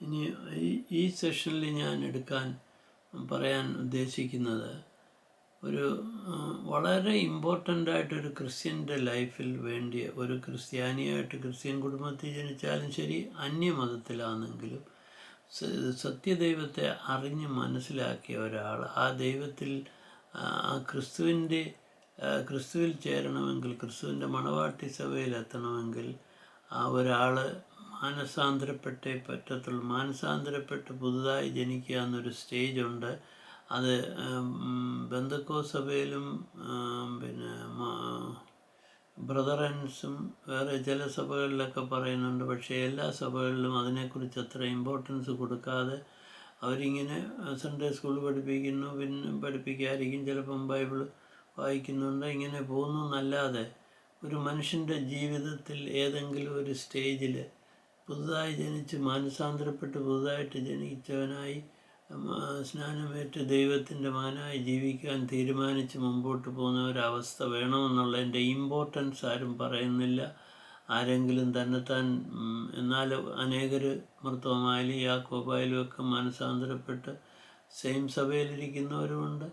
ഇനി ഈ സെഷനിൽ ഞാൻ പറയാൻ ഉദ്ദേശിക്കുന്നത് ഒരു വളരെ ഇമ്പോർട്ടൻ്റ് ആയിട്ടൊരു ക്രിസ്ത്യൻ്റെ ലൈഫിൽ വേണ്ടിയ ഒരു ക്രിസ്ത്യാനിയായിട്ട് ക്രിസ്ത്യൻ കുടുംബത്തിൽ ജനിച്ചാലും ശരി, അന്യമതത്തിലാണെങ്കിലും സത്യദൈവത്തെ അറിഞ്ഞ് മനസ്സിലാക്കിയ ഒരാൾ ആ ദൈവത്തിൽ ക്രിസ്തുവിൽ ചേരണമെങ്കിൽ, ക്രിസ്തുവിൻ്റെ മണവാട്ടി സഭയിലെത്തണമെങ്കിൽ ആ ഒരാൾ മാനസാന്തരപ്പെട്ടേ പറ്റത്തുള്ളൂ. മാനസാന്തരപ്പെട്ട് പുതുതായി ജനിക്കുക എന്നൊരു സ്റ്റേജുണ്ട്. അത് പെന്തക്കോസ്ത് സഭയിലും പിന്നെ ബ്രദറൻസും വേറെ ചില സഭകളിലൊക്കെ പറയുന്നുണ്ട്. പക്ഷേ എല്ലാ സഭകളിലും അതിനെക്കുറിച്ച് അത്ര ഇമ്പോർട്ടൻസ് കൊടുക്കാതെ അവരിങ്ങനെ സൺഡേ സ്കൂൾ പഠിപ്പിക്കുന്നു, പിന്നെ പഠിപ്പിക്കാതിരിക്കും, ചിലപ്പം ബൈബിൾ വായിക്കുന്നുണ്ട്, ഇങ്ങനെ പോകുന്നു എന്നല്ലാതെ ഒരു മനുഷ്യൻ്റെ ജീവിതത്തിൽ ഏതെങ്കിലും ഒരു സ്റ്റേജിൽ പുതുതായി ജനിച്ച് മാനസാന്തരപ്പെട്ട് പുതുതായിട്ട് ജനിച്ചവനായി സ്നാനമേറ്റ് ദൈവത്തിൻ്റെ മകനായി ജീവിക്കാൻ തീരുമാനിച്ച് മുമ്പോട്ട് പോകുന്ന ഒരവസ്ഥ വേണമെന്നുള്ളതിൻ്റെ ഇമ്പോർട്ടൻസ് ആരും പറയുന്നില്ല. ആരെങ്കിലും തന്നെത്താൻ, എന്നാൽ അനേകർ മർത്തോമായാലും യാക്കോബായാലും ഒക്കെ മാനസാന്തരപ്പെട്ട് സെയിം സഭയിലിരിക്കുന്നവരുമുണ്ട്,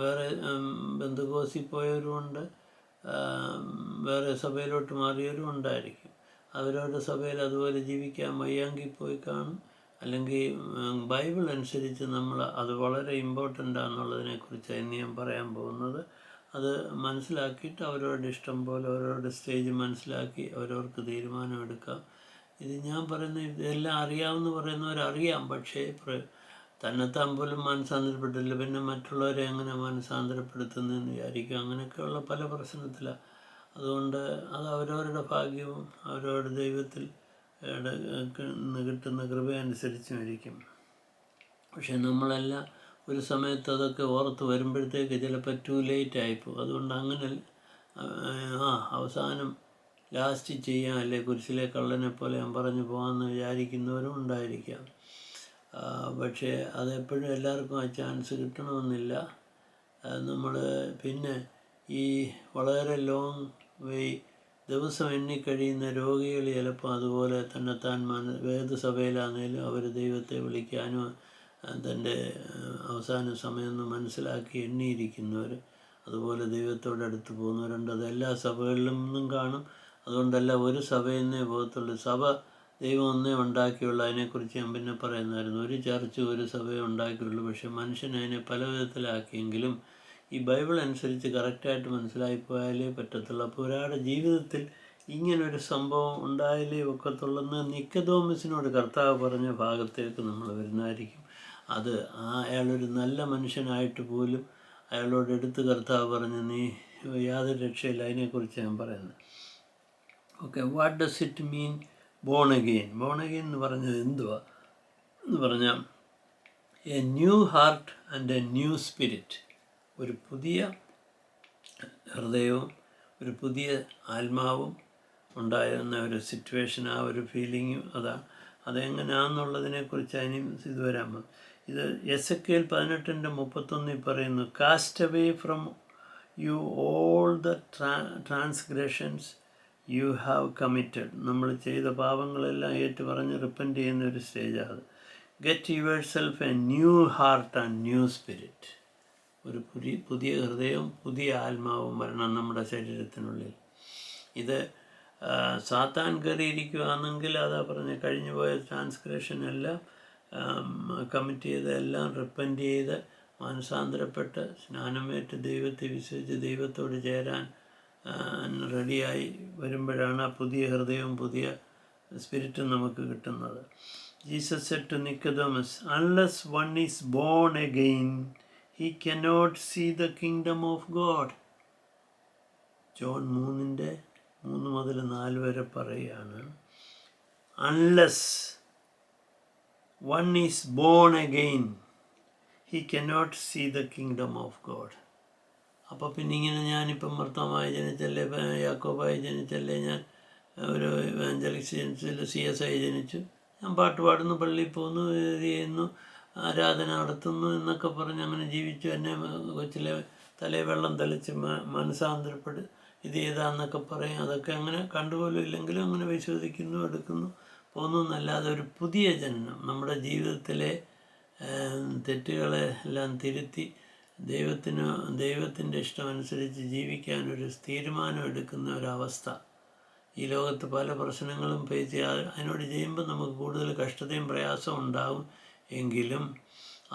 വേറെ ബന്ധുക്കോസിൽ പോയവരുമുണ്ട്, വേറെ സഭയിലോട്ട് മാറിയവരും ഉണ്ടായിരിക്കും. അവരവരുടെ സഭയിൽ അതുപോലെ ജീവിക്കാൻ വയ്യെങ്കിൽ പോയി കാണും. അല്ലെങ്കിൽ ബൈബിൾ അനുസരിച്ച് നമ്മൾ അത് വളരെ ഇമ്പോർട്ടൻ്റ് ആണെന്നുള്ളതിനെക്കുറിച്ചാണ് ഞാൻ പറയാൻ പോകുന്നത്. അത് മനസ്സിലാക്കിയിട്ട് അവരവരുടെ ഇഷ്ടം പോലെ അവരവരുടെ സ്റ്റേജ് മനസ്സിലാക്കി അവരവർക്ക് തീരുമാനമെടുക്കാം. ഇത് ഞാൻ പറയുന്ന ഇതെല്ലാം അറിയാമെന്ന് പറയുന്നവരറിയാം, പക്ഷേ തന്നെത്താൻ പോലും മാനസാന്തരപ്പെട്ടില്ല, പിന്നെ മറ്റുള്ളവരെ എങ്ങനെ മാനസാന്തരപ്പെടുത്തുന്നതെന്ന് വിചാരിക്കും. അങ്ങനെയൊക്കെയുള്ള പല പ്രശ്നത്തിലാണ്. അതുകൊണ്ട് അത് അവരവരുടെ ഭാഗ്യവും അവരവരുടെ ദൈവത്തിൽ കിട്ടുന്ന കൃപയനുസരിച്ചും ഇരിക്കും. പക്ഷെ നമ്മളെല്ലാം ഒരു സമയത്ത് അതൊക്കെ ഓർത്ത് വരുമ്പോഴത്തേക്ക് ചിലപ്പോൾ ടു ലേറ്റ് ആയിപ്പോകും. അതുകൊണ്ട് അങ്ങനെ അവസാനം ലാസ്റ്റ് ചെയ്യാം, അല്ലെ കുരിശിലെ കള്ളനെ പോലെ ഞാൻ പറഞ്ഞു പോകാമെന്ന് വിചാരിക്കുന്നവരും ഉണ്ടായിരിക്കാം. പക്ഷേ അതെപ്പോഴും എല്ലാവർക്കും ആ ചാൻസ് കിട്ടണമെന്നില്ല. നമ്മൾ പിന്നെ ഈ വളരെ ലോങ് വേ ദിവസം എണ്ണിക്കഴിയുന്ന രോഗികൾ ചിലപ്പോൾ അതുപോലെ തന്നെത്താൻ ഏത് സഭയിലാണെങ്കിലും അവർ ദൈവത്തെ വിളിക്കാനും തൻ്റെ അവസാന സമയമെന്ന് മനസ്സിലാക്കി എണ്ണിയിരിക്കുന്നവർ അതുപോലെ ദൈവത്തോടടുത്ത് പോകുന്നവരുണ്ട്. അത് എല്ലാ സഭകളിലും നിന്നും കാണും. അതുകൊണ്ടല്ല ഒരു സഭയിൽ നിന്നേ പോകത്തുള്ളൂ. സഭ ദൈവം ഒന്നേ ഉണ്ടാക്കിയുള്ളൂ. അതിനെക്കുറിച്ച് ഞാൻ പിന്നെ പറയുന്നതായിരുന്നു. ഒരു ചർച്ച് ഒരു സഭയെ ഉണ്ടാക്കിയുള്ളൂ. പക്ഷെ മനുഷ്യൻ അതിനെ പല വിധത്തിലാക്കിയെങ്കിലും ഈ ബൈബിൾ അനുസരിച്ച് കറക്റ്റായിട്ട് മനസ്സിലായിപ്പോയാലേ പറ്റത്തുള്ളൂ. അപ്പോൾ ഒരാളുടെ ജീവിതത്തിൽ ഇങ്ങനൊരു സംഭവം ഉണ്ടായാലേ ഒക്കത്തുള്ളെന്ന് നിക്കോദോമസിനോട് കർത്താവ് പറഞ്ഞ ഭാഗത്തേക്ക് നമ്മൾ വരുന്നതായിരിക്കും. അത് അയാളൊരു നല്ല മനുഷ്യനായിട്ട് പോലും അയാളോട് എടുത്ത് കർത്താവ് പറഞ്ഞ് നീ യാതൊരു രക്ഷയില്ല. അതിനെക്കുറിച്ച് ഞാൻ പറയുന്നത്. Okay, what does it mean born again? Born again എന്ന് പറഞ്ഞത് എന്തുവാ എന്ന് പറഞ്ഞാൽ A new heart and A new spirit. ഒരു പുതിയ ഹൃദയവും ഒരു പുതിയ ആത്മാവും ഉണ്ടായിരുന്ന ഒരു സിറ്റുവേഷൻ, ആ ഒരു ഫീലിങ്ങും അതെങ്ങനെയാണെന്നുള്ളതിനെക്കുറിച്ച് അതിനും ഇത് വരാൻ പോകും. ഇത് എസെക്കിയേൽ 18:31 പറയുന്നു, cast away from you all the transgressions you have committed. നമ്മൾ ചെയ്ത പാപങ്ങളെല്ലാം ഏറ്റു പറഞ്ഞ് റിപ്പൻറ്റ് ചെയ്യുന്ന ഒരു സ്റ്റേജാണ്. Get yourself a new heart and new spirit. ഒരു പുതിയ ഹൃദയവും പുതിയ ആത്മാവും വരണം നമ്മുടെ ശരീരത്തിനുള്ളിൽ. ഇത് സാത്താൻ കയറിയിരിക്കുകയാണെങ്കിൽ അതാ പറഞ്ഞ് കഴിഞ്ഞു പോയ ട്രാൻസ്ഗ്രഷൻ എല്ലാം കമ്മിറ്റ് ചെയ്ത് എല്ലാം റിപ്പൻറ്റ് ചെയ്ത് മാനസാന്തരപ്പെട്ട് സ്നാനമേറ്റ് ദൈവത്തെ വിശ്വസിച്ച് ദൈവത്തോട് ചേരാൻ റെഡിയായി വരുമ്പോഴാണ് ആ പുതിയ ഹൃദയവും പുതിയ സ്പിരിറ്റും നമുക്ക് കിട്ടുന്നത്. Jesus said to Nicodemus, unless one is born again he cannot see the kingdom of God. ജോൺ 3:3-4 വരെ പറയുകയാണ്, unless one is born again he cannot see the kingdom of God. അപ്പോൾ പിന്നെ ഇങ്ങനെ ഞാനിപ്പം മർത്തോമായി ജനിച്ചല്ലേ, യാക്കോബായി ജനിച്ചല്ലേ, ഞാൻ ഒരു എവാഞ്ചലിസ്റ്റ് ജനിച്ചല്ലേ, CSI ജനിച്ചു, ഞാൻ പാട്ട് പാടുന്നു, പള്ളിയിൽ പോകുന്നു, ഇത് ചെയ്യുന്നു, ആരാധന നടത്തുന്നു എന്നൊക്കെ പറഞ്ഞ് അങ്ങനെ ജീവിച്ചു. എന്നെ കൊച്ചിലെ തലേ വെള്ളം തളിച്ച് മനസാന്തരപ്പെട്ട് ഇത് ചെയ്താന്നൊക്കെ പറയും. അതൊക്കെ അങ്ങനെ കണ്ടുപോലും ഇല്ലെങ്കിലും അങ്ങനെ വിശ്വസിക്കുന്നു, എടുക്കുന്നു, പോകുന്നു എന്നല്ലാതെ ഒരു പുതിയ ജനനം നമ്മുടെ ജീവിതത്തിലെ തെറ്റുകളെ എല്ലാം തിരുത്തി ദൈവത്തിൻ്റെ ഇഷ്ടമനുസരിച്ച് ജീവിക്കാനൊരു തീരുമാനം എടുക്കുന്ന ഒരവസ്ഥ. ഈ ലോകത്ത് പല പ്രശ്നങ്ങളും ഫേസ് ചെയ്യാതെ അതിനോട് ചെയ്യുമ്പോൾ നമുക്ക് കൂടുതൽ കഷ്ടതയും പ്രയാസവും ഉണ്ടാവും. എങ്കിലും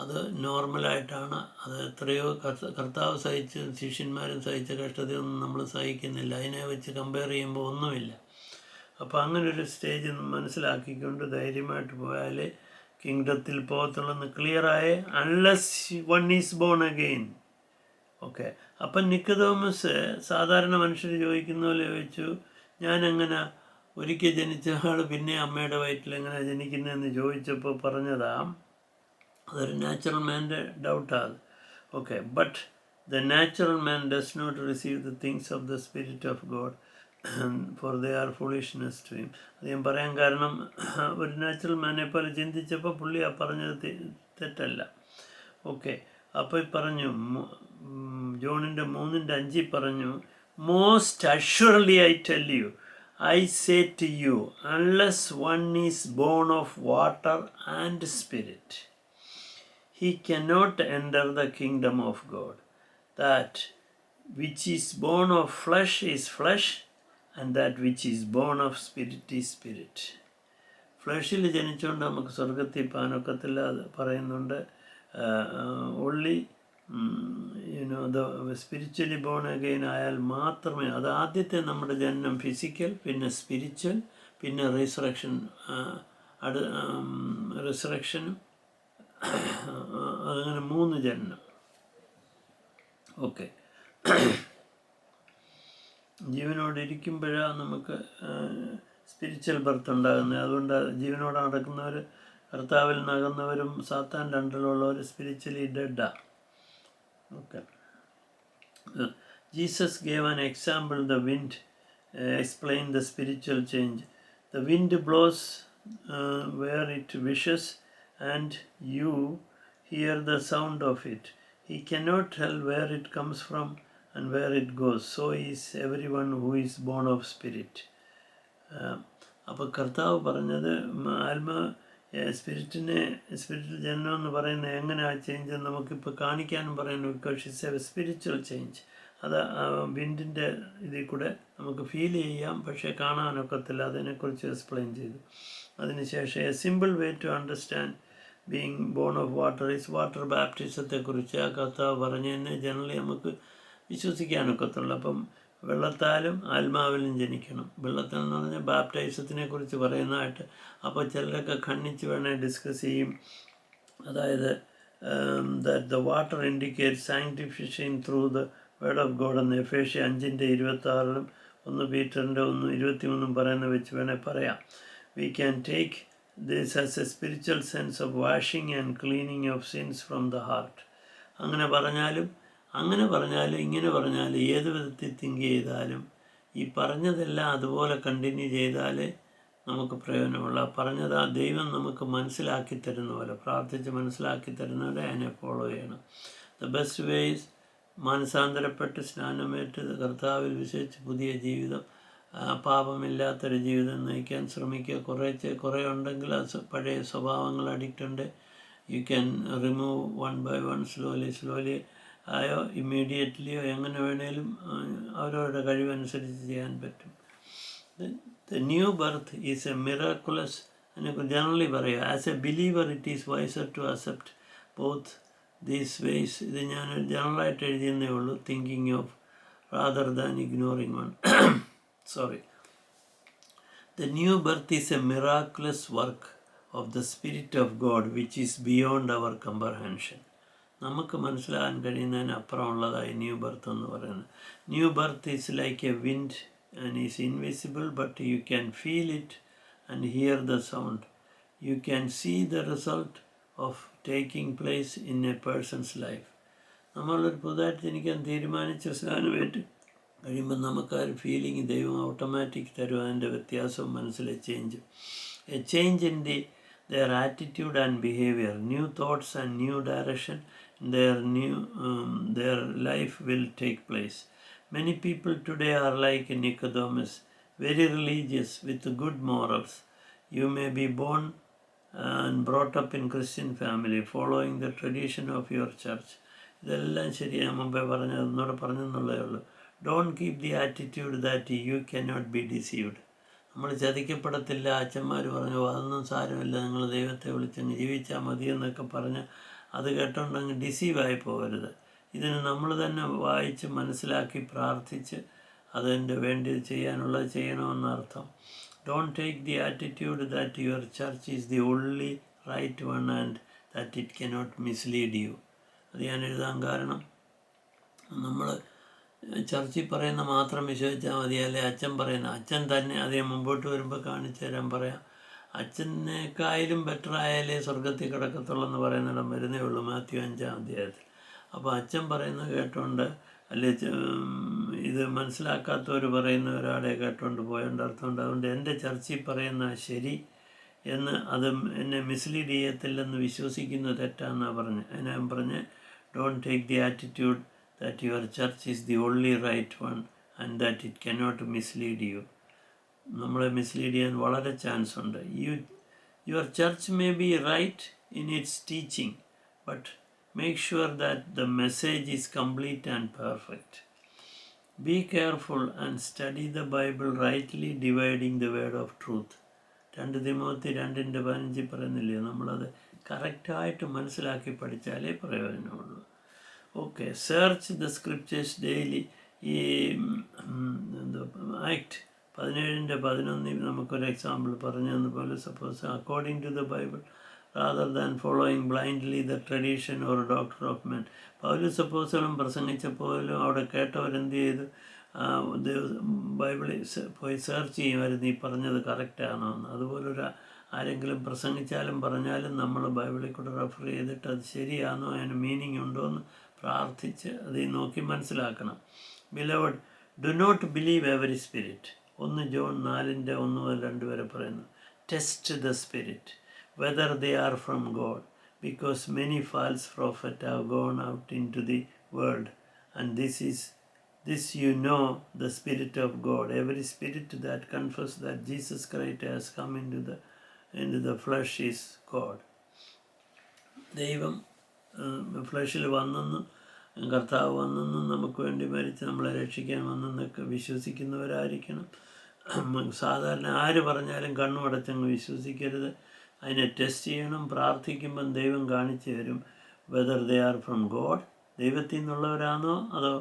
അത് നോർമലായിട്ടാണ്. അത് എത്രയോ കർത്താവ് സഹിച്ച് ശിഷ്യന്മാരും സഹിച്ച കഷ്ടതയൊന്നും നമ്മൾ സഹിക്കുന്നില്ല. അതിനെ വെച്ച് കമ്പയർ ചെയ്യുമ്പോൾ ഒന്നുമില്ല. അപ്പോൾ അങ്ങനൊരു സ്റ്റേജ് മനസ്സിലാക്കിക്കൊണ്ട് ധൈര്യമായിട്ട് പോയാലേ കിങ്ഡത്തിൽ പോകത്തുള്ളെന്ന് ക്ലിയറായേ. Unless one is born again. Okay. അപ്പം നിക്കോദോമസ് സാധാരണ മനുഷ്യർ ചോദിക്കുന്ന പോലെ ചോദിച്ചു, ഞാനെങ്ങനെ ഒരിക്കൽ ജനിച്ച ആൾ പിന്നെ അമ്മയുടെ വയറ്റിൽ എങ്ങനെ ജനിക്കുന്നതെന്ന് ചോദിച്ചപ്പോൾ പറഞ്ഞതാ, അതൊരു നാച്ചുറൽ മാൻ്റെ ഡൗട്ടാണ്. Okay. But the natural man does not receive the things of the spirit of God for they are foolishness to him. അത് ഞാൻ പറയാൻ കാരണം, ഒരു നാച്ചുറൽ മാനെ പോലെ ചിന്തിച്ചപ്പോൾ പുള്ളി ആ പറഞ്ഞത് തെറ്റല്ല. ഓക്കെ. അപ്പോൾ പറഞ്ഞു, ജോണിൻ്റെ 3:5 പറഞ്ഞു, most assuredly I tell you, I say to you, unless one is born of water and spirit, he cannot enter the kingdom of God. That which is born of flesh is flesh, and that which is born of spirit is spirit. ഫ്ലഷിൽ ജനിച്ചുകൊണ്ട് നമുക്ക് സ്വർഗത്തിൽ പാനൊക്കത്തില്ല. അത് പറയുന്നുണ്ട്. Only spiritually born again ആയാൽ മാത്രമേ, അത് ആദ്യത്തെ നമ്മുടെ ജനനം ഫിസിക്കൽ, പിന്നെ സ്പിരിച്വൽ, പിന്നെ റിസറക്ഷനും അങ്ങനെ 3 ജനനം. ഓക്കെ. ജീവനോട് ഇരിക്കുമ്പോഴാണ് നമുക്ക് സ്പിരിച്വൽ ബർത്ത് ഉണ്ടാകുന്നത്. അതുകൊണ്ട് ജീവനോട് നടക്കുന്നവർ, കർത്താവിൽ നകുന്നവരും സാത്താൻ്റെ അണ്ടറിലുള്ളവർ spiritually ഡെഡാണ്. Okay. Jesus gave an example. The wind explained the spiritual change. The wind blows where it wishes, and you hear the sound of it. He cannot tell where it comes from and where it goes. So is everyone who is born of spirit. അപ്പോൾ കർത്താവ് പറഞ്ഞത്, സ്പിരിറ്റിൽ ജനനം എന്ന് പറയുന്നത് എങ്ങനെയാണ് change നമുക്കിപ്പോൾ കാണിക്കാനും പറയുന്നു. Because it's A spiritual change. അത് വിൻഡിൻ്റെ ഇതിൽ കൂടെ നമുക്ക് ഫീൽ ചെയ്യാം, പക്ഷേ കാണാനൊക്കത്തില്ല. അതിനെക്കുറിച്ച് എക്സ്പ്ലെയിൻ ചെയ്തു. അതിനുശേഷം a simple way to understand being born of water is water ബാപ്റ്റിസത്തെക്കുറിച്ച് ആ കർത്താവ് പറഞ്ഞതിനെ ജനറലി നമുക്ക് വിശ്വസിക്കാനൊക്കത്തുള്ളൂ. അപ്പം വെള്ളത്താലും ആത്മാവിലും ജനിക്കണം. വെള്ളത്തിൽ എന്ന് പറഞ്ഞാൽ ബാപ്റ്റൈസത്തിനെ കുറിച്ച് പറയുന്നതായിട്ട്. അപ്പോൾ ചിലരൊക്കെ ഖണ്ഡിച്ച് വേണേൽ ഡിസ്കസ് ചെയ്യും. അതായത് that the water indicate sanctification through the word of God എന്ന് എഫേസ്യ 5:26 1 പീറ്ററിൻ്റെ 1:23 പറയുന്ന വെച്ച് വേണേൽ പറയാം. We can take this as A spiritual sense of washing and cleaning of since from the heart. അങ്ങനെ പറഞ്ഞാലും ഇങ്ങനെ പറഞ്ഞാലും ഏത് വിധത്തിൽ തിങ്ക് ചെയ്താലും ഈ പറഞ്ഞതെല്ലാം അതുപോലെ കണ്ടിന്യൂ ചെയ്താലേ നമുക്ക് പ്രയോജനമുള്ള. പറഞ്ഞത് ആ ദൈവം നമുക്ക് മനസ്സിലാക്കി തരുന്ന പോലെ, പ്രാർത്ഥിച്ച് മനസ്സിലാക്കി തരുന്നവരെ അതിനെ ഫോളോ ചെയ്യണം. ദ ബെസ്റ്റ് വേസ് മാനസാന്തരപ്പെട്ട് സ്നാനമേറ്റ് കർത്താവിൽ വിശ്വസിച്ച് പുതിയ ജീവിതം, പാപമില്ലാത്തൊരു ജീവിതം നയിക്കാൻ ശ്രമിക്കുക. കുറേ ഉണ്ടെങ്കിൽ പഴയ സ്വഭാവങ്ങൾ അഡിക്റ്റ് ഉണ്ട്. You can remove 1 by 1 slowly ആയോ ഇമ്മീഡിയറ്റ്ലിയോ എങ്ങനെ വേണേലും അവരവരുടെ കഴിവനുസരിച്ച് ചെയ്യാൻ പറ്റും. The new birth is a miraculous. അതിനെ ജനറലി പറയുക, as a believer it is wiser to accept both these ways. ഇത് ഞാൻ ജനറലായിട്ട് എഴുതിയെന്നേ ഉള്ളൂ. Thinking of rather than ignoring one. Sorry. The new birth is a miraculous work of the spirit of God which is beyond our comprehension. നമുക്ക് മനസ്സിലാകാൻ കഴിയുന്നതിനപ്പുറമുള്ളതായി new birth എന്ന് പറയുന്നത്. New birth is like a wind and is invisible, but you can feel it and hear the sound. You can see the result of taking place in a person's life. നമ്മളൊരു പുതുതായിട്ട് ജനിക്കാൻ തീരുമാനിച്ച സ്നാനമേറ്റ് കഴിയുമ്പോൾ നമുക്ക് ആ ഒരു ഫീലിംഗ് ദൈവം automatic തരും. അതിൻ്റെ വ്യത്യാസവും മനസ്സിലെ change. A change in their attitude and behavior, new thoughts and new direction in their life will take place. Many people today are like Nicodemus, very religious with good morals, You may be born and brought up in Christian family, following the tradition of your church. ഇതെല്ലാം ശരിയാണ്, മുമ്പേ പറഞ്ഞത് ഒന്നുകൂടെ പറഞ്ഞെന്നുള്ളതേ ഉള്ളൂ. Don't keep the attitude that you cannot be deceived. നമ്മൾ ചതിക്കപ്പെടത്തില്ല, അച്ഛന്മാർ പറഞ്ഞു അതൊന്നും സാരമില്ല, നിങ്ങൾ ദൈവത്തെ വിളിച്ചങ്ങ് ജീവിച്ചാൽ മതി എന്നൊക്കെ പറഞ്ഞ് അത് കേട്ടോണ്ടങ്ങ് ഡിസീവായി പോകരുത്. ഇതിന് നമ്മൾ തന്നെ വായിച്ച് മനസ്സിലാക്കി പ്രാർത്ഥിച്ച് അതിൻ്റെ വേണ്ടി ചെയ്യാനുള്ളത് ചെയ്യണമെന്നർത്ഥം. Don't take the attitude that your church is the only right one and that it cannot mislead you. അത് ഞാൻ എഴുതാൻ കാരണം, നമ്മൾ ചർച്ചിൽ പറയുന്ന മാത്രം വിശ്വസിച്ചാൽ മതി, അല്ലെ അച്ഛൻ പറയുന്ന, അച്ഛൻ തന്നെ അതേ മുമ്പോട്ട് വരുമ്പോൾ കാണിച്ചു തരാൻ പറയാം. അച്ഛനേക്കായാലും ബെറ്റർ ആയാലേ സ്വർഗത്തിൽ കിടക്കത്തുള്ളൂ എന്ന് പറയുന്നിടം വരുന്നേ ഉള്ളൂ മാത്യു 5-ാം അധ്യായത്തിൽ. അപ്പോൾ അച്ഛൻ പറയുന്നത് കേട്ടോണ്ട് അല്ലെ ഇത് മനസ്സിലാക്കാത്തവർ പറയുന്ന ഒരാളെ കേട്ടോണ്ട് പോയോണ്ട് അർത്ഥമുണ്ട്. അതുകൊണ്ട് എൻ്റെ ചർച്ചിൽ പറയുന്ന ശരി എന്ന് അത് എന്നെ മിസ്ലീഡ് ചെയ്യത്തില്ലെന്ന് വിശ്വസിക്കുന്നത് തെറ്റാന്നാണ് പറഞ്ഞത്. ഞാൻ പറഞ്ഞ് don't take the attitude that your church is the only right one and that it cannot mislead you. നമ്മളെ മിസ്ലീഡ് ചെയ്യാൻ വളരെ ചാൻസ് ഉണ്ട്. Your church may be right in its teaching, but make sure that the message is complete and perfect. Be careful and study the Bible, rightly dividing the word of truth. 2 Timothy 2:15 പറയുന്നില്ലേ, നമ്മളത് കറക്റ്റായിട്ട് മനസ്സിലാക്കി പഠിച്ചാലേ പ്രയോജനമുള്ളൂ. Okay, search the scriptures daily. ഈ act 17:11 നമുക്കൊരു example പറഞ്ഞു തന്നപോലെ, suppose according to the Bible rather than following blindly the tradition or doctrine of men. പൗലോസ് അപ്പോസ്തലൻ പ്രസംഗിച്ചപ്പോലും അവിടെ കേട്ടവരെന്ത് ചെയ്തു? ബൈബിളിൽ പോയി സെർച്ച് ചെയ്യുമായിരുന്നു ഈ പറഞ്ഞത് കറക്റ്റാണോ എന്ന്. അതുപോലൊരു ആരെങ്കിലും പ്രസംഗിച്ചാലും പറഞ്ഞാലും നമ്മൾ ബൈബിളിൽ കൂടെ റെഫർ ചെയ്തിട്ട് അത് ശരിയാണോ, അതിന് മീനിങ് ഉണ്ടോ എന്ന് പ്രാർത്ഥിച്ച് അത് നോക്കി മനസ്സിലാക്കണം. Beloved, do not believe every spirit. 1 John 4:1-2 വരെ പറയുന്നു. Test the spirit whether they are from God, because many false prophets have gone out into the world, and this you know the Spirit of God. Every spirit that confesses that Jesus Christ has come into the flesh is God. ദൈവം ഫ്ലഷിൽ വന്നെന്നും കർത്താവ് വന്നെന്നും നമുക്ക് വേണ്ടി മരിച്ച് നമ്മളെ രക്ഷിക്കാൻ വന്നെന്നൊക്കെ വിശ്വസിക്കുന്നവരായിരിക്കണം. സാധാരണ ആര് പറഞ്ഞാലും കണ്ണുമടച്ചങ്ങ് വിശ്വസിക്കരുത്. അതിനെ ടെസ്റ്റ് ചെയ്യണം. പ്രാർത്ഥിക്കുമ്പം ദൈവം കാണിച്ചു തരും whether they are from God, ദൈവത്തിൽ നിന്നുള്ളവരാണോ അതോ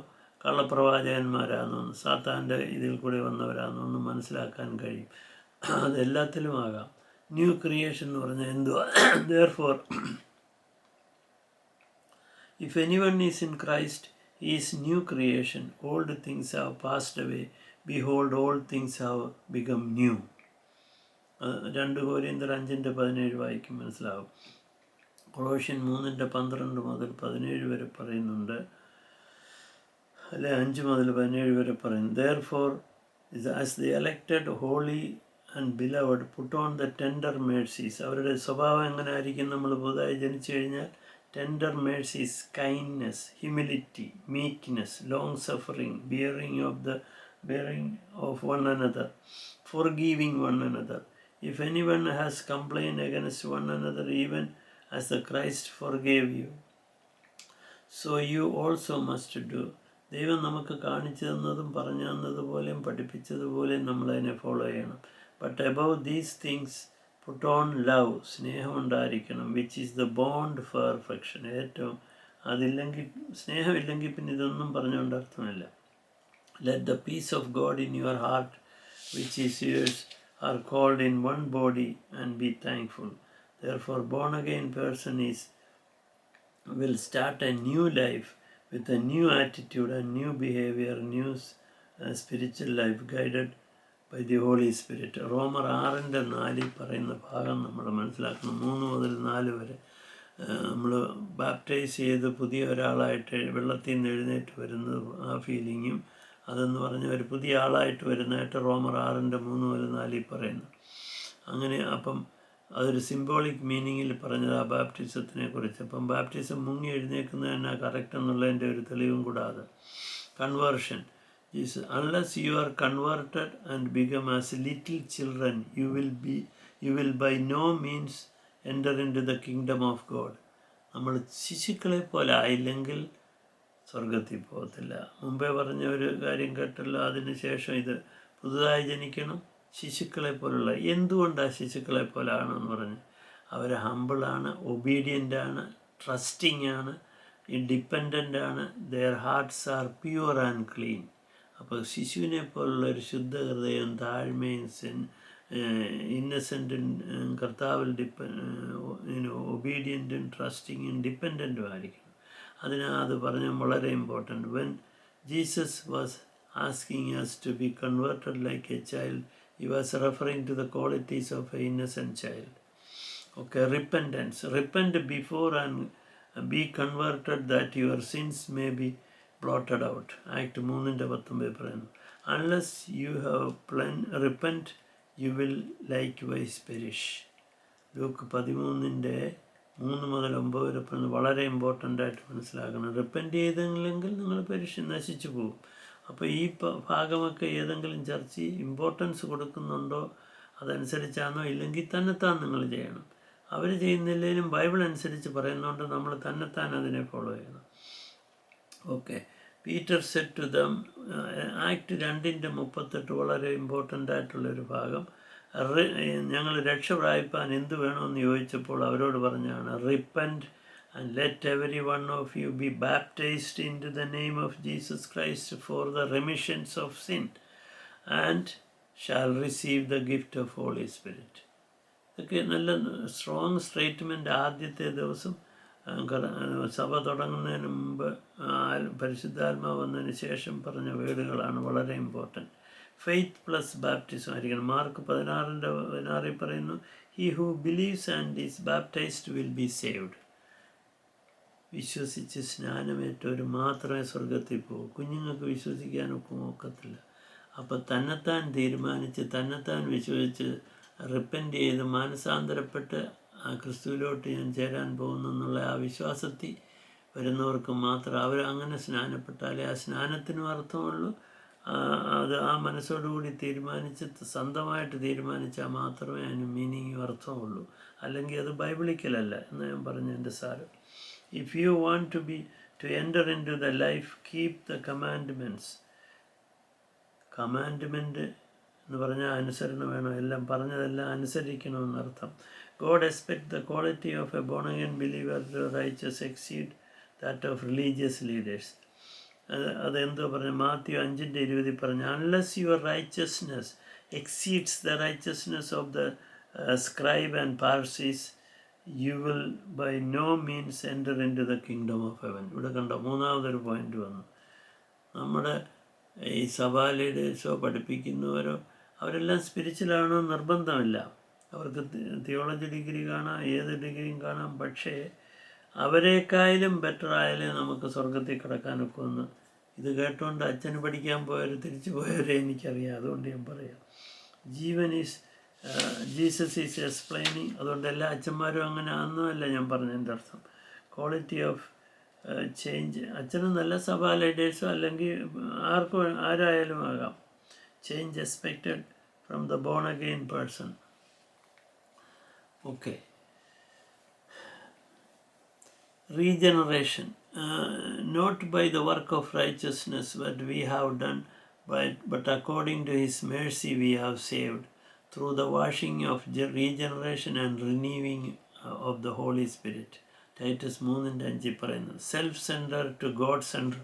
കള്ളപ്രവാചകന്മാരാണോ, സാത്താൻ്റെ ഇതിൽ കൂടെ വന്നവരാണോ എന്ന് മനസ്സിലാക്കാൻ കഴിയും. അതെല്ലാത്തിലും ആകാം. ന്യൂ ക്രിയേഷൻ എന്ന് പറഞ്ഞാൽ എന്തുവാ? Therefore, if anyone is in Christ, he is new creation. Old things have passed away. Behold, all things have become new. 2 Corinthians 5:17 വായിക്കും മനസ്സിലാവും. കൊളോഷ്യൻ 3:12 മുതൽ 17 വരെ പറയുന്നുണ്ട്, അല്ലെ 5 മുതൽ 17 വരെ പറയുന്നു. Therefore, as the elected, holy and beloved, put on the tender mercies. അവരുടെ സ്വഭാവം എങ്ങനെ ആയിരിക്കും? നമ്മൾ പുതുതായി ജനിച്ചു കഴിഞ്ഞാൽ tender mercies, kindness, humility, meekness, long suffering, bearing of one another, forgiving one another. If anyone has complained against one another, even as the Christ forgave you, so you also must do. ദൈവം നമുക്ക് കാണിച്ചു തന്നതും പറഞ്ഞു തന്നതുപോലെയും പഠിപ്പിച്ചതുപോലെയും നമ്മളതിനെ follow ചെയ്യണം. But above these things put on love, സ്നേഹമുണ്ടായിരിക്കണം, which is the bond perfection. ഏറ്റവും അതില്ലെങ്കിൽ, സ്നേഹമില്ലെങ്കിൽ പിന്നെ ഇതൊന്നും പറഞ്ഞുകൊണ്ട് അർത്ഥമില്ല. Let the peace of God in your heart which is yours are called in one body, and be thankful. Therefore, born again person will start a new life with a new attitude and new behavior, new spiritual life guided by the Holy Spirit. റോമർ 6:4 പറയുന്ന ഭാഗം നമ്മൾ മനസ്സിലാക്കണം. 3 മുതൽ 4 വരെ നമ്മൾ baptise ചെയ്ത് പുതിയ ഒരാളായിട്ട് വെള്ളത്തിൽ നിന്ന് എഴുന്നേറ്റ് വരുന്നത്, ആ ഫീലിങ്ങും അതെന്ന് പറഞ്ഞ ഒരു പുതിയ ആളായിട്ട് വരുന്നതായിട്ട് റോമർ 6:3-4 പറയുന്നു. അങ്ങനെ അപ്പം അതൊരു സിംബോളിക് മീനിങ്ങിൽ പറഞ്ഞത് ആ ബാപ്റ്റിസത്തിനെ കുറിച്ച്. അപ്പം ബാപ്റ്റിസം മുങ്ങി എഴുന്നേക്കുന്നത് തന്നെ കറക്റ്റ് എന്നുള്ളതിൻ്റെ ഒരു തെളിവും കൂടാതെ. Conversion, Jesus, unless you are converted and become as little children, you will by no means enter into the kingdom of God. നമ്മൾ ശിശുക്കളെ പോലെ ആയില്ലെങ്കിൽ സ്വർഗത്തിൽ പോകത്തില്ല. മുമ്പേ പറഞ്ഞ ഒരു കാര്യം കേട്ടല്ലോ, അതിന് ശേഷം ഇത് പുതുതായി ജനിക്കണം, ശിശുക്കളെ പോലുള്ള. എന്തുകൊണ്ടാണ് ശിശുക്കളെ പോലെ ആണെന്ന് പറഞ്ഞ്? അവർ ഹമ്പിളാണ്, ഒബീഡിയൻ്റാണ്, ട്രസ്റ്റിംഗ് ആണ്, ഡിപ്പെൻഡൻ്റ് ആണ്, their hearts are pure and clean. അപ്പോൾ ശിശുവിനെ പോലുള്ള ഒരു ശുദ്ധ ഹൃദയം, താഴ്മയും ഇന്നസെൻറ്റും കർത്താവിൽ ഒബീഡിയൻറ്റും ട്രസ്റ്റിങ്ങും ഡിപ്പെൻഡൻറ്റും ആയിരിക്കണം. അത് പറഞ്ഞ വളരെ important. When Jesus was asking us to be converted like a child, he was referring to the qualities of an innocent child. Okay, repentance. Repent before and be converted that your sins may be blotted out. Act 3:19 പറയുന്നു. Unless you have repent, you will likewise perish. Luke 13:3-9 വരെ പറയുന്നത് വളരെ important ആയിട്ട് മനസ്സിലാക്കണം. Repent ചെയ്തില്ലെങ്കിൽ നിങ്ങൾ നശിച്ചു പോകും. അപ്പോൾ ഈ ഭാഗമൊക്കെ ഏതെങ്കിലും ചർച്ച ഇമ്പോർട്ടൻസ് കൊടുക്കുന്നുണ്ടോ, അതനുസരിച്ചാണോ, ഇല്ലെങ്കിൽ തന്നെത്താൻ നിങ്ങൾ ചെയ്യണം. അവർ ചെയ്യുന്നില്ലെങ്കിലും ബൈബിൾ അനുസരിച്ച് പറയുന്നതുകൊണ്ട് നമ്മൾ തന്നെത്താൻ അതിനെ ഫോളോ ചെയ്യണം. Okay. Peter said to them, act 2:38 വളരെ ഇമ്പോർട്ടൻ്റ് ആയിട്ടുള്ളൊരു ഭാഗം. ഞങ്ങൾ രക്ഷ പ്രാപിപ്പാൻ എന്ത് വേണമെന്ന് ചോദിച്ചപ്പോൾ അവരോട് പറഞ്ഞാണ്, repent and let every one of you be baptised into the name of Jesus Christ for the remissions of sin and shall receive the gift of holy spirit. ഇതൊക്കെ നല്ല സ്ട്രോങ് സ്റ്റേറ്റ്മെൻറ്റ്. ആദ്യത്തെ ദിവസം സഭ തുടങ്ങുന്നതിന് മുമ്പ് പരിശുദ്ധാത്മാവ് വന്നതിന് ശേഷം പറഞ്ഞ വേർഡുകളാണ് വളരെ ഇമ്പോർട്ടൻറ്റ്. ഫെയ്ത്ത് പ്ലസ് ബാപ്റ്റിസം ആയിരിക്കണം. മാർക്ക് 16:16 പറയുന്നു, he who believes and is baptised will be saved. വിശ്വസിച്ച് സ്നാനമേറ്റവർ മാത്രമേ സ്വർഗത്തിൽ പോകൂ. കുഞ്ഞുങ്ങൾക്ക് വിശ്വസിക്കാനൊക്കെ നോക്കത്തില്ല. അപ്പോൾ തന്നെത്താൻ തീരുമാനിച്ച് തന്നെത്താൻ വിശ്വസിച്ച് റിപ്പൻറ്റ് ചെയ്ത് മാനസാന്തരപ്പെട്ട് ക്രിസ്തുവിലോട്ട് ഞാൻ ചേരാൻ പോകുന്നു എന്നുള്ള ആ വിശ്വാസത്തിൽ വരുന്നവർക്ക് മാത്രം, അവർ അങ്ങനെ സ്നാനപ്പെട്ടാലേ ആ സ്നാനത്തിനും അർത്ഥമുള്ളൂ. അത് ആ മനസ്സോടുകൂടി തീരുമാനിച്ച് സ്വന്തമായിട്ട് തീരുമാനിച്ചാൽ മാത്രമേ അതിന് മീനിങ്ങും അർത്ഥമുള്ളൂ. അല്ലെങ്കിൽ അത് ബൈബിളിക്കലല്ല എന്ന് ഞാൻ പറഞ്ഞു എൻ്റെ സാരം. If you want to enter into the life, keep the commandments. Commandment എന്ന് പറഞ്ഞാൽ അനുസരണ വേണം. എല്ലാം പറഞ്ഞതെല്ലാം അനുസരിക്കണമെന്നർത്ഥം. God expects the quality of a born-again believer to righteous exceed that of religious leaders. അതെന്തോ പറഞ്ഞു, മാത്യു 5:20 പറഞ്ഞു, unless your righteousness exceeds the righteousness of the scribe and Pharisees, you will by no means enter into the kingdom of heaven. ഇവിടെ കണ്ടോ, മൂന്നാമതൊരു point വന്നു. നമ്മുടെ ഈ സഭാ ലീഡേഴ്സോ പഠിപ്പിക്കുന്നവരോ അവരെല്ലാം സ്പിരിച്വലാണോ നിർബന്ധമില്ല. അവർക്ക് തിയോളജി ഡിഗ്രി കാണാം, ഏത് ഡിഗ്രിയും കാണാം. പക്ഷേ അവരെക്കായാലും ബെറ്റർ ആയാലേ നമുക്ക് സ്വർഗത്തിൽ കിടക്കാനൊക്കെ ഒന്ന്. ഇത് കേട്ടുകൊണ്ട് അച്ഛന് പഠിക്കാൻ പോയവർ തിരിച്ചു പോയവരെ എനിക്കറിയാം. അതുകൊണ്ട് ഞാൻ പറയാം, ജീസസ് ഈസ് എക്സ്പ്ലെയിനിങ്. അതുകൊണ്ട് എല്ലാ അച്ഛന്മാരും അങ്ങനെ ആണെന്നല്ല ഞാൻ പറഞ്ഞതിൻ്റെ അർത്ഥം. Quality of change. അച്ഛനും നല്ല സഭാ ലീഡേഴ്സോ അല്ലെങ്കിൽ ആരായാലും ആകാം. Change expected from the born again person. Okay. Regeneration, not by the work of righteousness that we have done, but according to His mercy we have saved, through the washing of regeneration and renewing of the Holy Spirit. Titus 3:5 പറയുന്നു. Self centre to God centre.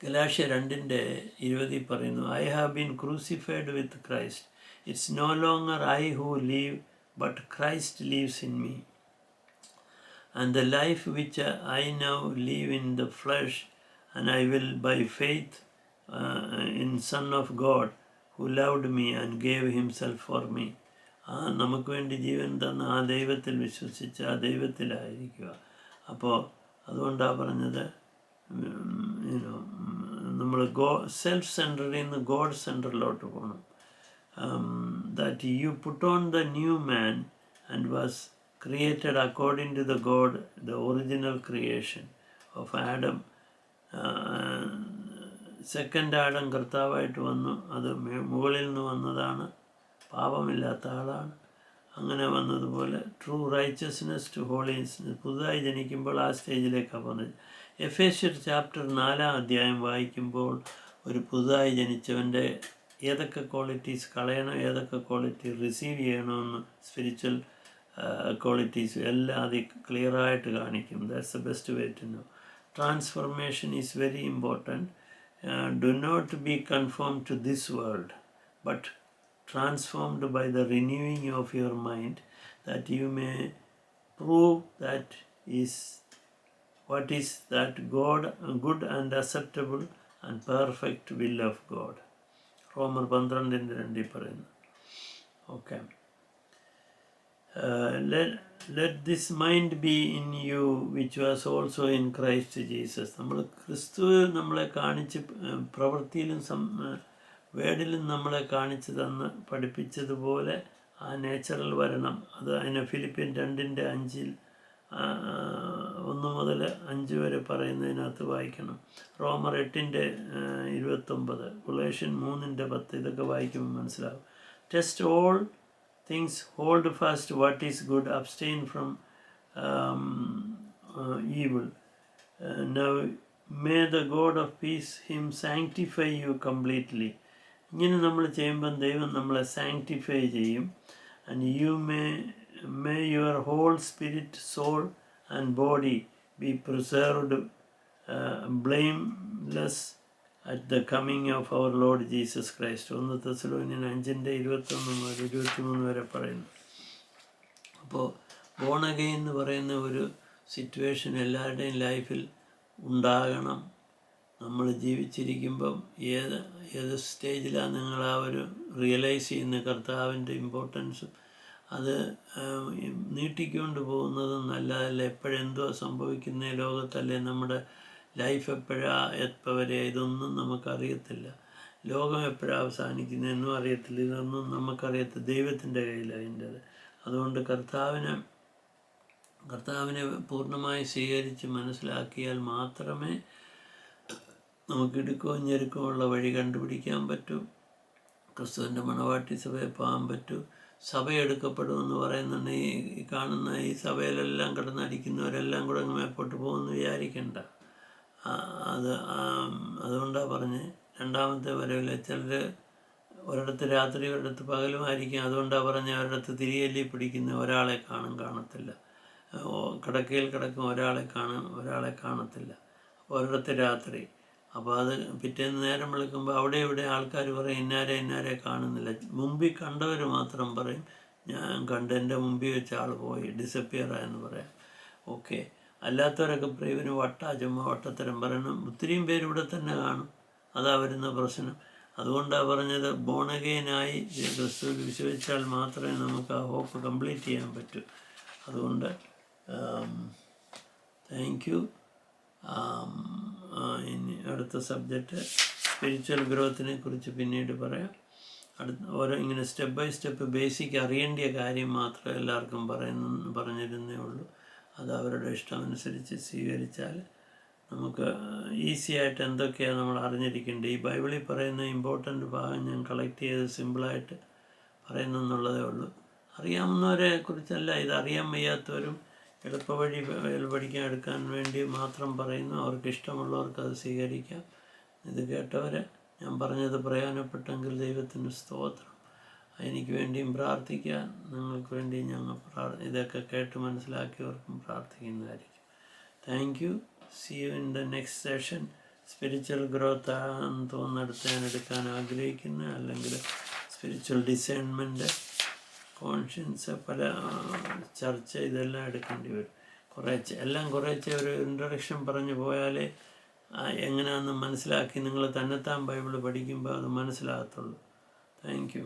Galatia 2:20 പറയുന്നു, I have been crucified with Christ. It's no longer I who live, but Christ lives in me. And the life which I now live in the flesh, and I will by faith in Son of God, who loved me and gave himself for me. നമുക്ക് വേണ്ടി ജീവൻ തന്ന ആ ദൈവത്തിൽ വിശ്വസിച്ച് ആ ദൈവത്തിലായിരിക്കുക. അപ്പോൾ അതുകൊണ്ടാണ് പറഞ്ഞത്, നമ്മൾ സെൽഫ് സെൻറ്ററിൽ നിന്ന് ഗോഡ് സെൻറ്ററിലോട്ട് പോകണം. That you put on the new man and was created according to the God, the original creation of Adam, second Adam കർത്താവായിട്ട് വന്നു. അത് മുകളിൽ നിന്ന് വന്നതാണ്, പാപമില്ലാത്ത ആളാണ്. അങ്ങനെ വന്നതുപോലെ ട്രൂ റൈച്ചസ്നെസ് ടു ഹോളിനെസ്, പുതുതായി ജനിക്കുമ്പോൾ ആ സ്റ്റേജിലേക്കാണ് പോകുന്നത്. എഫേസ്യർ ചാപ്റ്റർ 4-ാം അധ്യായം വായിക്കുമ്പോൾ ഒരു പുതുതായി ജനിച്ചവൻ്റെ ഏതൊക്കെ ക്വാളിറ്റീസ് കളയണം, ഏതൊക്കെ ക്വാളിറ്റി റിസീവ് ചെയ്യണമെന്ന്, സ്പിരിച്വൽ ക്വാളിറ്റീസ് എല്ലാം അത് ക്ലിയറായിട്ട് കാണിക്കും. That's the best way to know. Transformation is very important. Do not be conformed to this world, but transformed by the renewing of your mind, that you may prove that is what is that God, good and acceptable and perfect will of God. റോമർ 12:2 പറയുന്നു. Okay. let this mind be in you which was also in Christ Jesus. നമ്മൾ ക്രിസ്തു നമ്മളെ കാണിച്ച് പ്രവൃത്തിയിലും വേർഡിലും നമ്മളെ കാണിച്ചു തന്ന് പഠിപ്പിച്ചതുപോലെ ആ നേച്ചറിൽ വരണം. അത് അതിനെ ഫിലിപ്പിയൻ 2:5 1 മുതൽ 5 വരെ പറയുന്നതിനകത്ത് വായിക്കണം. റോമർ 8:29, കൊളോഷ്യൻ 3:10 ഇതൊക്കെ വായിക്കുമ്പോൾ മനസ്സിലാവും. Test all things, hold fast what is good, abstain from evil. Now may the God of peace him sanctify you completely. ഇങ്ങനെ നമ്മൾ ചെയ്യുമ്പം ദൈവം നമ്മളെ സാങ്ക്ടിഫൈ ചെയ്യും. And you may your whole spirit, soul and body be preserved blameless at the coming of our Lord Jesus Christ. 1 തെസ്സലോനിയർ 5:21 മുതൽ 23 വരെ പറയുന്നു. അപ്പോൾ ബോൺ അഗെയിൻ എന്ന് പറയുന്ന ഒരു സിറ്റുവേഷൻ എല്ലാവരുടെയും ലൈഫിൽ ഉണ്ടാകണം. നമ്മൾ ജീവിച്ചിരിക്കുമ്പം ഏത് സ്റ്റേജിലാണ് നിങ്ങൾ ആ ഒരു റിയലൈസ് ചെയ്യുന്ന കർത്താവിൻ്റെ ഇമ്പോർട്ടൻസും അത് നീട്ടിക്കൊണ്ട് പോകുന്നതും നല്ലതല്ല. എപ്പോഴെന്തോ സംഭവിക്കുന്ന ലോകത്തല്ലേ നമ്മുടെ ലൈഫ് എപ്പോൾ വരെ ഇതൊന്നും നമുക്കറിയത്തില്ല. ലോകം എപ്പോഴാണ് അവസാനിക്കുന്നതെന്നും അറിയത്തില്ല. ഇതൊന്നും നമുക്കറിയത്തില്ല. ദൈവത്തിൻ്റെ കയ്യിലാണ് അതിൻ്റെത്. അതുകൊണ്ട് കർത്താവിനെ പൂർണ്ണമായി സ്വീകരിച്ച് മനസ്സിലാക്കിയാൽ മാത്രമേ നമുക്ക് ഇടുക്കവും ഞെരുക്കമുള്ള വഴി കണ്ടുപിടിക്കാൻ പറ്റൂ. ക്രിസ്തുവിൻ്റെ മണവാട്ടി സഭയിൽ പോകാൻ പറ്റൂ. സഭ എടുക്കപ്പെടുമെന്ന് പറയുന്നുണ്ട്. ഈ കാണുന്ന ഈ സഭയിലെല്ലാം കിടന്നടിക്കുന്നവരെല്ലാം കൂടെ മേപ്പോട്ട് പോകുമെന്ന് വിചാരിക്കണ്ട. അതുകൊണ്ടാണ് പറഞ്ഞ് രണ്ടാമത്തെ വരവിൽ ചിലർ ഒരിടത്ത് രാത്രി ഒരിടത്ത് പകലുമായിരിക്കും. അതുകൊണ്ടാണ് പറഞ്ഞ് ഒരിടത്ത് തിരികെല്ലി പിടിക്കുന്ന ഒരാളെ കാണത്തില്ല. കിടക്കയിൽ കിടക്കും ഒരാളെ കാണത്തില്ല. ഒരിടത്ത് രാത്രി. അപ്പോൾ അത് പിറ്റേന്ന് നേരം വിളിക്കുമ്പോൾ അവിടെ ഇവിടെ ആൾക്കാർ പറയും ഇന്നാരെ കാണുന്നില്ല. മുമ്പിൽ കണ്ടവർ മാത്രം പറയും ഞാൻ കണ്ട്, എൻ്റെ മുമ്പിൽ വെച്ച ആൾ പോയി, ഡിസപ്പിയർ ആയെന്ന് പറയാം. ഓക്കെ. അല്ലാത്തവരൊക്കെ പറയും ഇവന് ചുമ്മാ വട്ടത്തരം പറയണം. ഒത്തിരിയും പേര് ഇവിടെ തന്നെ കാണും. അതാ വരുന്ന പ്രശ്നം. അതുകൊണ്ടാണ് പറഞ്ഞത് ബോൺ അഗെയിനായി ക്രിസ്തുവിൽ വിശ്വസിച്ചാൽ മാത്രമേ നമുക്ക് ആ ഹോപ്പ് കംപ്ലീറ്റ് ചെയ്യാൻ പറ്റൂ. അതുകൊണ്ട് താങ്ക് യു. ഇനി അടുത്ത സബ്ജക്റ്റ് സ്പിരിച്വൽ ഗ്രോത്തിനെ കുറിച്ച് പിന്നീട് പറയാം. ഇങ്ങനെ സ്റ്റെപ്പ് ബൈ സ്റ്റെപ്പ് ബേസിക് അറിയേണ്ട കാര്യം മാത്രമേ എല്ലാവർക്കും പറഞ്ഞിരുന്നേ ഉള്ളൂ. അത് അവരുടെ ഇഷ്ടമനുസരിച്ച് സ്വീകരിച്ചാൽ നമുക്ക് ഈസി ആയിട്ട് എന്തൊക്കെയാണ് നമ്മൾ അറിഞ്ഞിരിക്കേണ്ടത്. ഈ ബൈബിളിൽ പറയുന്ന ഇമ്പോർട്ടൻ്റ് ഭാഗം ഞാൻ കളക്ട് ചെയ്ത് സിമ്പിളായിട്ട് പറയുന്നെന്നുള്ളതേ ഉള്ളൂ. അറിയാവുന്നവരെ കുറിച്ചല്ല, ഇത് അറിയാൻ വയ്യാത്തവരും എളുപ്പവഴി എടുക്കാൻ വേണ്ടി മാത്രം പറയുന്നു. അവർക്ക് ഇഷ്ടമുള്ളവർക്ക് അത് സ്വീകരിക്കാം. ഇത് കേട്ടവരെ ഞാൻ പറഞ്ഞത് പ്രയോജനപ്പെട്ടെങ്കിൽ ദൈവത്തിന് സ്തോത്രം. എനിക്ക് വേണ്ടിയും പ്രാർത്ഥിക്കുക. നിങ്ങൾക്ക് വേണ്ടിയും ഞങ്ങൾ ഇതൊക്കെ കേട്ട് മനസ്സിലാക്കിയവർക്കും പ്രാർത്ഥിക്കുന്നതായിരിക്കും. Thank you. See you in the next session. Spiritual growth ആണെന്ന് തോന്നുന്നിടത്ത് ഞാൻ എടുക്കാൻ ആഗ്രഹിക്കുന്നു. അല്ലെങ്കിൽ സ്പിരിച്വൽ ഡിസൈൻമെൻറ്റ്, കോൺഷ്യൻസ്, പല ചർച്ച ഇതെല്ലാം എടുക്കേണ്ടി വരും. കുറേശ്ശെ ഒരു ഇൻട്രഡക്ഷൻ പറഞ്ഞു പോയാലേ എങ്ങനെയാണെന്ന് മനസ്സിലാക്കി നിങ്ങൾ തന്നെത്താൻ ബൈബിൾ പഠിക്കുമ്പോൾ അത് മനസ്സിലാകത്തുള്ളൂ. Thank you.